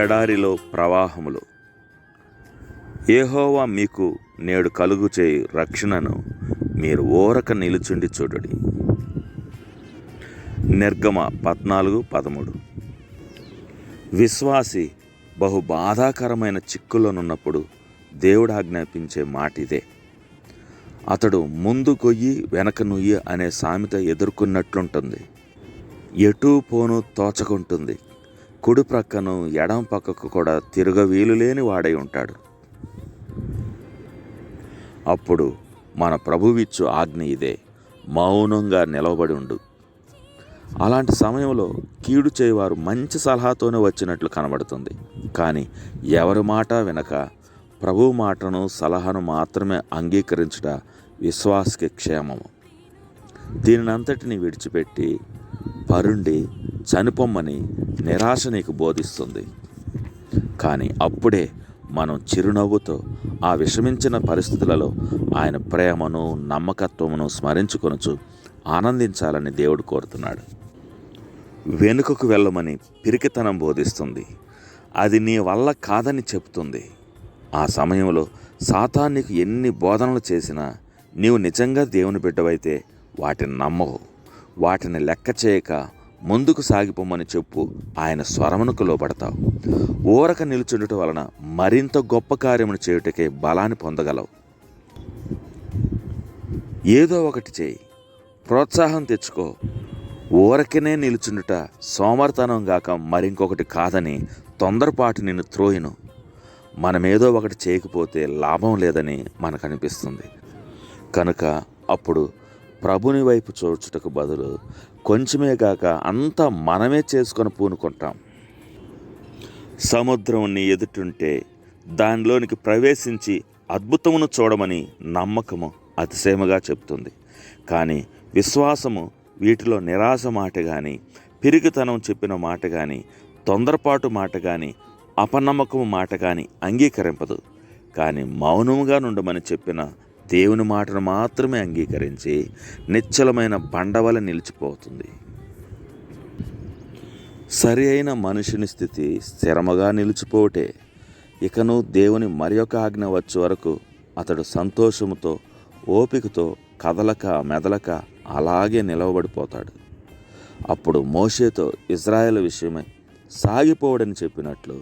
ఎడారిలో ప్రవాహములు. యెహోవా మీకు నేడు కలుగు చేయు రక్షణను మీరు ఊరక నిలుచుండి చూడుడి. నిర్గమ 14:13. విశ్వాసి బహు బాధాకరమైన చిక్కులోనున్నప్పుడు దేవుడు ఆజ్ఞాపించే మాట ఇదే. అతడు ముందు కొయ్యి వెనక నుయ్యి అనే సామెత ఎదుర్కొన్నట్లుంటుంది. ఎటూ పోను తోచకుంటుంది. కుడి ప్రక్కను ఎడం పక్కకు కూడా తిరగవీలు లేని వాడై ఉంటాడు. అప్పుడు మన ప్రభువిచ్చు ఆజ్ఞ ఇదే: మౌనంగా నిలవబడి ఉండు. అలాంటి సమయంలో కీడు చేయవారు మంచి సలహాతోనే వచ్చినట్లు కనబడుతుంది. కానీ ఎవరి మాట వినక ప్రభువు మాటను సలహాను మాత్రమే అంగీకరించుట విశ్వాసకి క్షేమము. దీనినంతటిని విడిచిపెట్టి పరుండి చనిపోమ్మని నిరాశ నీకు బోధిస్తుంది. కానీ అప్పుడే మనం చిరునవ్వుతో ఆ విషమించిన పరిస్థితులలో ఆయన ప్రేమను నమ్మకత్వమును స్మరించుకొనుచు ఆనందించాలని దేవుడు కోరుతున్నాడు. వెనుకకు వెళ్ళమని పిరికితనం బోధిస్తుంది. అది నీ వల్ల కాదని చెప్తుంది. ఆ సమయంలో సాతాను నీకు ఎన్ని బోధనలు చేసినా నీవు నిజంగా దేవుని బిడ్డవైతే వాటిని నమ్మవు. వాటిని లెక్క చేయక ముందుకు సాగిపోమని చెప్పు. ఆయన స్వరమునకు లోబడతావు. ఊరక నిలుచుండటం వలన మరింత గొప్ప కార్యమును చేయుటకే బలాన్ని పొందగలవు. ఏదో ఒకటి చేయి, ప్రోత్సాహం తెచ్చుకో. ఊరకనే నిలుచుండుట సోమరితనం గాక మరింకొకటి కాదని తొందరపాటు నిన్ను త్రోయును. మనమేదో ఒకటి చేయకపోతే లాభం లేదని మనకు అనిపిస్తుంది. కనుక అప్పుడు ప్రభుని వైపు చూచుటకు బదులు కొంచెమే గాక అంతా మనమే చేసుకొని పూనుకుంటాం. సముద్రం నీ ఎదుటుంటే దానిలోనికి ప్రవేశించి అద్భుతమును చూడమని నమ్మకము అతిశయముగా చెప్తుంది. కానీ విశ్వాసము వీటిలో నిరాశ మాట కానీ, పిరికితనం చెప్పిన మాట కానీ, తొందరపాటు మాట కానీ, అపనమ్మకము మాట కానీ అంగీకరింపదు. కానీ మౌనముగా నుండమని చెప్పిన దేవుని మాటను మాత్రమే అంగీకరించి నిశ్చలమైన బండవల నిలిచిపోతుంది. సరి అయిన మనుషుని స్థితి స్థిరముగా నిలిచిపోటే. ఇకను దేవుని మరి ఒక ఆజ్ఞ వచ్చే వరకు అతడు సంతోషముతో ఓపికతో కదలక మెదలక అలాగే నిలవబడిపోతాడు. అప్పుడు మోషేతో ఇజ్రాయేలు విషయమై సాగిపోవడని చెప్పినట్లు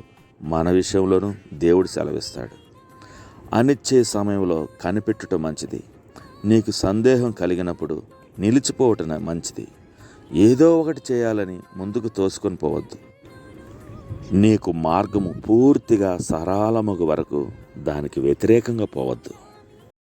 మన విషయంలోనూ దేవుడు సెలవిస్తాడు. అనిచ్చే సమయంలో కనిపెట్టుట మంచిది. నీకు సందేహం కలిగినప్పుడు నిలిచిపోవటం మంచిది. ఏదో ఒకటి చేయాలని ముందుకు తోసుకొని పోవద్దు. నీకు మార్గము పూర్తిగా సరళమగు వరకు దానికి వ్యతిరేకంగా పోవద్దు.